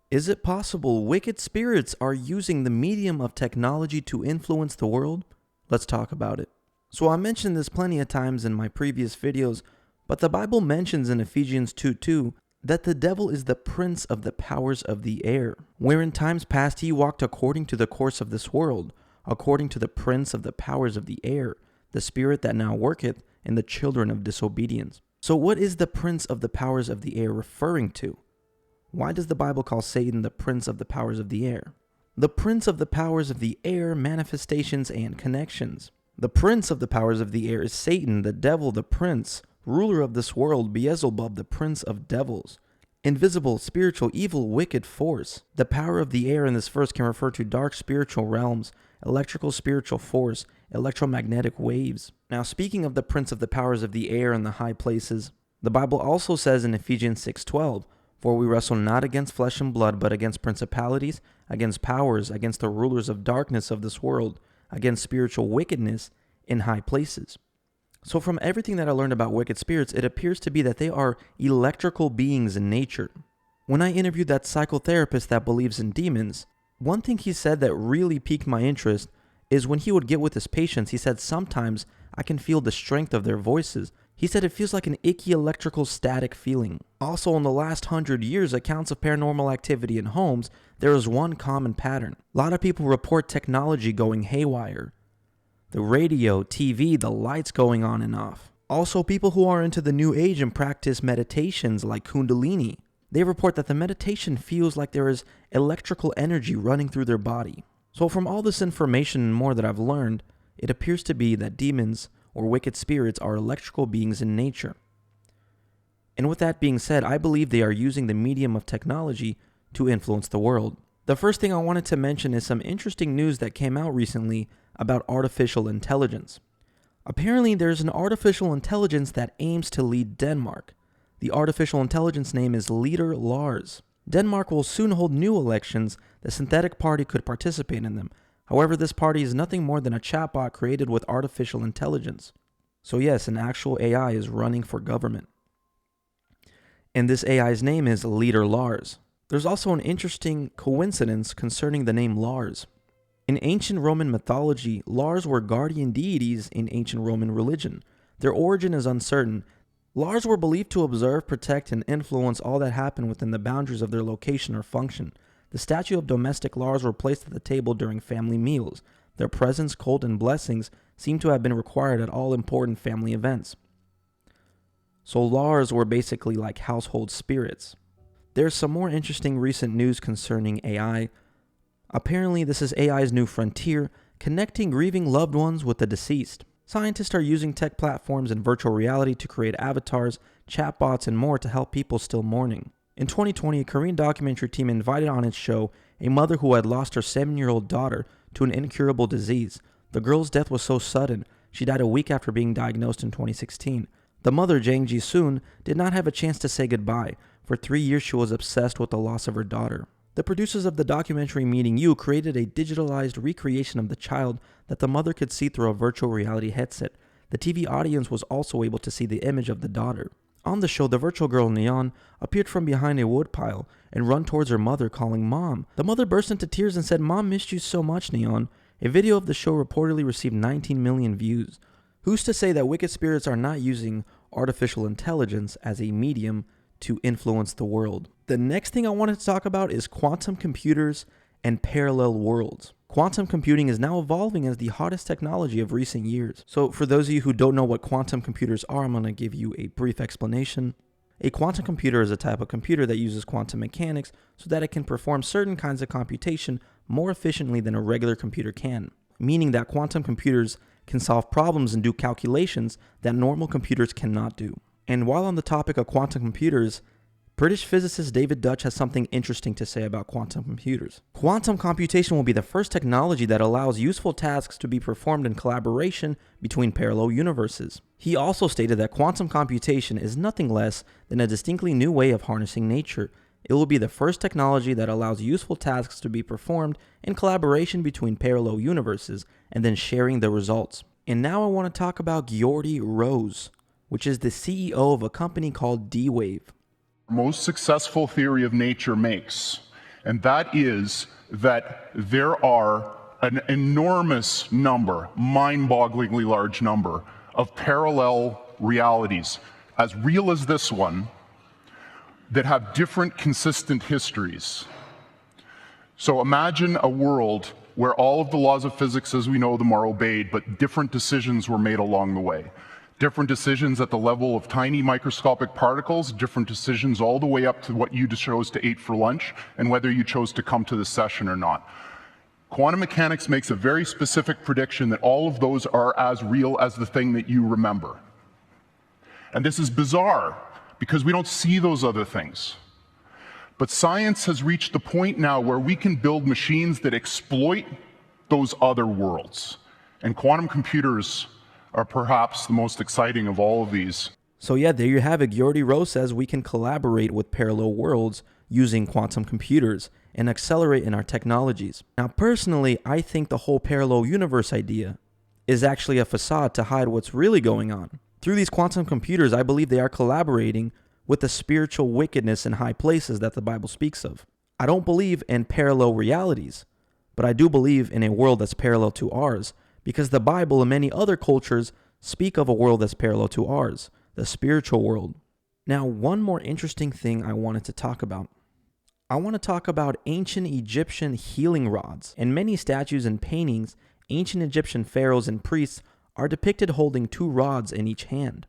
Is it possible wicked spirits are using the medium of technology to influence the world? Let's talk about it. So I mentioned this plenty of times in my previous videos, but the Bible mentions in Ephesians 2:2 that the devil is the prince of the powers of the air, where in times past he walked according to the course of this world, according to the prince of the powers of the air, the spirit that now worketh in the children of disobedience. So what is the prince of the powers of the air referring to? Why does the Bible call Satan the prince of the powers of the air? The prince of the powers of the air, manifestations and connections. The prince of the powers of the air is Satan, the devil, the prince, ruler of this world, Beelzebub, the prince of devils. Invisible, spiritual, evil, wicked force. The power of the air in this verse can refer to dark spiritual realms, electrical spiritual force, electromagnetic waves. Now, speaking of the prince of the powers of the air in the high places, the Bible also says in Ephesians 6:12, "For we wrestle not against flesh and blood, but against principalities, against powers, against the rulers of darkness of this world, against spiritual wickedness in high places." So from everything that I learned about wicked spirits, it appears to be that they are electrical beings in nature. When I interviewed that psychotherapist that believes in demons, one thing he said that really piqued my interest is when he would get with his patients, he said, "Sometimes I can feel the strength of their voices." He said it feels like an icky electrical static feeling. Also, in the last 100 years, accounts of paranormal activity in homes, there is one common pattern. A lot of people report technology going haywire. The radio, TV, the lights going on and off. Also, people who are into the new age and practice meditations like Kundalini, they report that the meditation feels like there is electrical energy running through their body. So from all this information and more that I've learned, it appears to be that demons or wicked spirits are electrical beings in nature. And with that being said, I believe they are using the medium of technology to influence the world. The first thing I wanted to mention is some interesting news that came out recently about artificial intelligence. Apparently, there's an artificial intelligence that aims to lead Denmark. The artificial intelligence name is Leader Lars. Denmark will soon hold new elections. The synthetic party could participate in them. However, this party is nothing more than a chatbot created with artificial intelligence. So yes, an actual AI is running for government. And this AI's name is Leader Lars. There's also an interesting coincidence concerning the name Lars. In ancient Roman mythology, Lars were guardian deities in ancient Roman religion. Their origin is uncertain. Lars were believed to observe, protect, and influence all that happened within the boundaries of their location or function. The statue of domestic Lars were placed at the table during family meals. Their presence, cult, and blessings seem to have been required at all important family events. So Lars were basically like household spirits. There's some more interesting recent news concerning AI. Apparently, this is AI's new frontier, connecting grieving loved ones with the deceased. Scientists are using tech platforms and virtual reality to create avatars, chatbots, and more to help people still mourning. In 2020, a Korean documentary team invited on its show a mother who had lost her 7-year-old daughter to an incurable disease. The girl's death was so sudden, she died a week after being diagnosed in 2016. The mother, Jang Ji-soon, did not have a chance to say goodbye. For 3 years, she was obsessed with the loss of her daughter. The producers of the documentary Meeting You created a digitalized recreation of the child that the mother could see through a virtual reality headset. The TV audience was also able to see the image of the daughter. On the show, the virtual girl Neon appeared from behind a woodpile and ran towards her mother, calling Mom. The mother burst into tears and said, "Mom missed you so much, Neon." A video of the show reportedly received 19 million views. Who's to say that wicked spirits are not using artificial intelligence as a medium to influence the world? The next thing I wanted to talk about is quantum computers and parallel worlds. Quantum computing is now evolving as the hottest technology of recent years. So for those of you who don't know what quantum computers are, I'm going to give you a brief explanation. A quantum computer is a type of computer that uses quantum mechanics so that it can perform certain kinds of computation more efficiently than a regular computer can, meaning that quantum computers can solve problems and do calculations that normal computers cannot do. And while on the topic of quantum computers, British physicist David Deutsch has something interesting to say about quantum computers. Quantum computation will be the first technology that allows useful tasks to be performed in collaboration between parallel universes. He also stated that quantum computation is nothing less than a distinctly new way of harnessing nature. It will be the first technology that allows useful tasks to be performed in collaboration between parallel universes and then sharing the results. And now I want to talk about Geordie Rose, which is the CEO of a company called D-Wave. Most successful theory of nature makes and that is that there are an enormous number, mind-bogglingly large number, of parallel realities, as real as this one, that have different consistent histories. So imagine a world where all of the laws of physics as we know them are obeyed, but different decisions were made along the way. Different decisions at the level of tiny microscopic particles, different decisions all the way up to what you chose to eat for lunch and whether you chose to come to this session or not. Quantum mechanics makes a very specific prediction that all of those are as real as the thing that you remember. And this is bizarre because we don't see those other things. But science has reached the point now where we can build machines that exploit those other worlds. And quantum computers are perhaps the most exciting of all of these. So yeah, there you have it. Yordi Rowe says we can collaborate with parallel worlds using quantum computers and accelerate in our technologies. Now personally, I think the whole parallel universe idea is actually a facade to hide what's really going on. Through these quantum computers, I believe they are collaborating with the spiritual wickedness in high places that the Bible speaks of. I don't believe in parallel realities, but I do believe in a world that's parallel to ours, because the Bible and many other cultures speak of a world that's parallel to ours, the spiritual world. Now, one more interesting thing I wanted to talk about. I want to talk about ancient Egyptian healing rods. In many statues and paintings, ancient Egyptian pharaohs and priests are depicted holding 2 rods in each hand.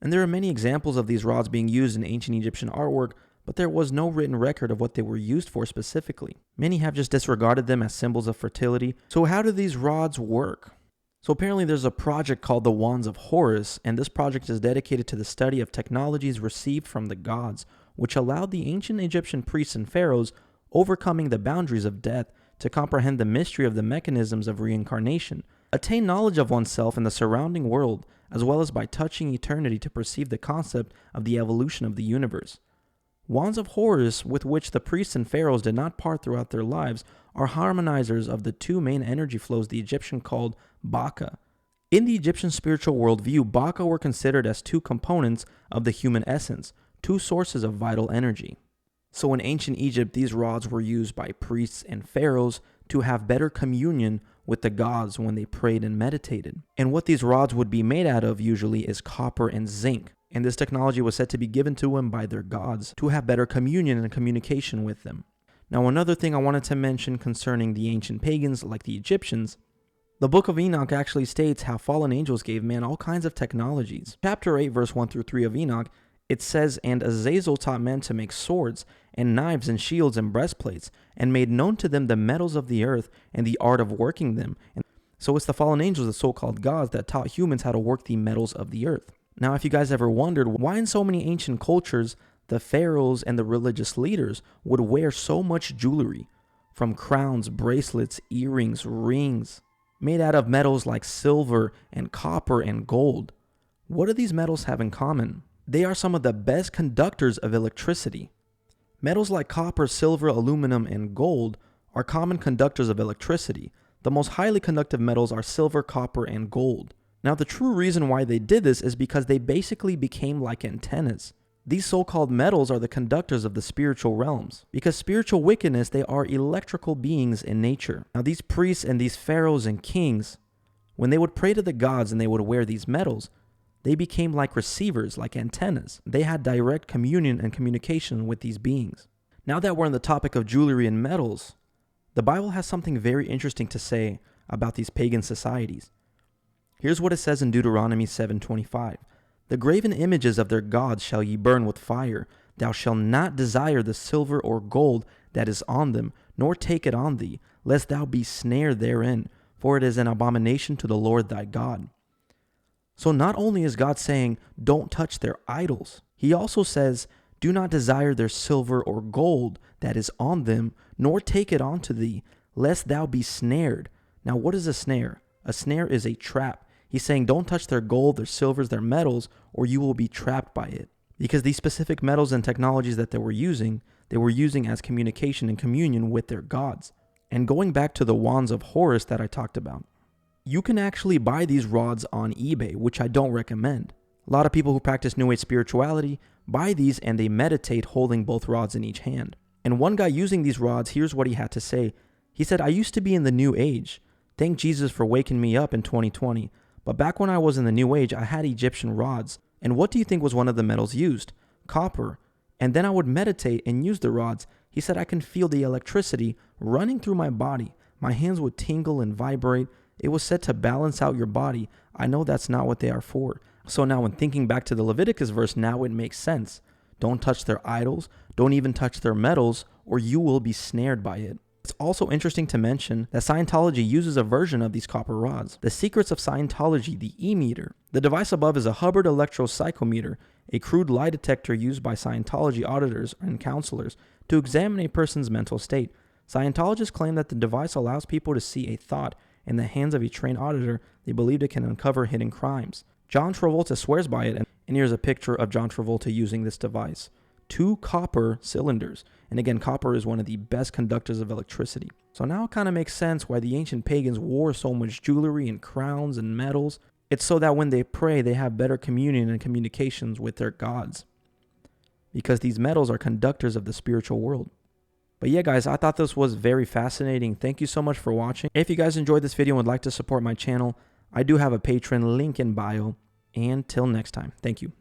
And there are many examples of these rods being used in ancient Egyptian artwork, but there was no written record of what they were used for specifically. Many have just disregarded them as symbols of fertility. So how do these rods work? So apparently there's a project called the Wands of Horus, and this project is dedicated to the study of technologies received from the gods, which allowed the ancient Egyptian priests and pharaohs overcoming the boundaries of death to comprehend the mystery of the mechanisms of reincarnation, attain knowledge of oneself and the surrounding world, as well as by touching eternity to perceive the concept of the evolution of the universe. Wands of Horus, with which the priests and pharaohs did not part throughout their lives, are harmonizers of the 2 main energy flows the Egyptian called Baka. In the Egyptian spiritual worldview, Baka were considered as 2 components of the human essence, 2 sources of vital energy. So in ancient Egypt, these rods were used by priests and pharaohs to have better communion with the gods when they prayed and meditated. And what these rods would be made out of usually is copper and zinc. And this technology was said to be given to them by their gods to have better communion and communication with them. Now, another thing I wanted to mention concerning the ancient pagans like the Egyptians, the book of Enoch actually states how fallen angels gave man all kinds of technologies. Chapter 8, verse 1 through 3 of Enoch, it says, "And Azazel taught men to make swords, and knives, and shields, and breastplates, and made known to them the metals of the earth, and the art of working them." And so it's the fallen angels, the so-called gods, that taught humans how to work the metals of the earth. Now, if you guys ever wondered why in so many ancient cultures, the pharaohs and the religious leaders would wear so much jewelry, from crowns, bracelets, earrings, rings, made out of metals like silver and copper and gold, what do these metals have in common? They are some of the best conductors of electricity. Metals like copper, silver, aluminum, and gold are common conductors of electricity. The most highly conductive metals are silver, copper, and gold. Now, the true reason why they did this is because they basically became like antennas. These so-called metals are the conductors of the spiritual realms. Because spiritual wickedness, they are electrical beings in nature. Now, these priests and these pharaohs and kings, when they would pray to the gods and they would wear these metals, they became like receivers, like antennas. They had direct communion and communication with these beings. Now that we're on the topic of jewelry and metals, the Bible has something very interesting to say about these pagan societies. Here's what it says in Deuteronomy 7:25. "The graven images of their gods shall ye burn with fire. Thou shalt not desire the silver or gold that is on them, nor take it on thee, lest thou be snared therein, for it is an abomination to the Lord thy God." So not only is God saying, don't touch their idols, he also says, do not desire their silver or gold that is on them, nor take it unto thee, lest thou be snared. Now, what is a snare? A snare is a trap. He's saying, don't touch their gold, their silvers, their metals, or you will be trapped by it. Because these specific metals and technologies that they were using as communication and communion with their gods. And going back to the wands of Horus that I talked about, you can actually buy these rods on eBay, which I don't recommend. A lot of people who practice New Age spirituality buy these and they meditate holding both rods in each hand. And one guy using these rods, here's what he had to say. He said, "I used to be in the New Age. Thank Jesus for waking me up in 2020. But back when I was in the New Age, I had Egyptian rods. And what do you think was one of the metals used? Copper. And then I would meditate and use the rods. He said I can feel the electricity running through my body. My hands would tingle and vibrate. It was said to balance out your body. I know that's not what they are for." So now when thinking back to the Leviticus verse, now it makes sense. Don't touch their idols. Don't even touch their metals, or you will be snared by it. It's also interesting to mention that Scientology uses a version of these copper rods. The Secrets of Scientology, the E-meter. The device above is a Hubbard electropsychometer, a crude lie detector used by Scientology auditors and counselors to examine a person's mental state. Scientologists claim that the device allows people to see a thought in the hands of a trained auditor. They believe it can uncover hidden crimes. John Travolta swears by it, and here's a picture of John Travolta using this device. 2 copper cylinders. And again, copper is one of the best conductors of electricity. So now it kind of makes sense why the ancient pagans wore so much jewelry and crowns and medals. It's so that when they pray, they have better communion and communications with their gods, because these metals are conductors of the spiritual world. But yeah, guys, I thought this was very fascinating. Thank you so much for watching. If you guys enjoyed this video and would like to support my channel, I do have a Patreon link in bio. And till next time, thank you.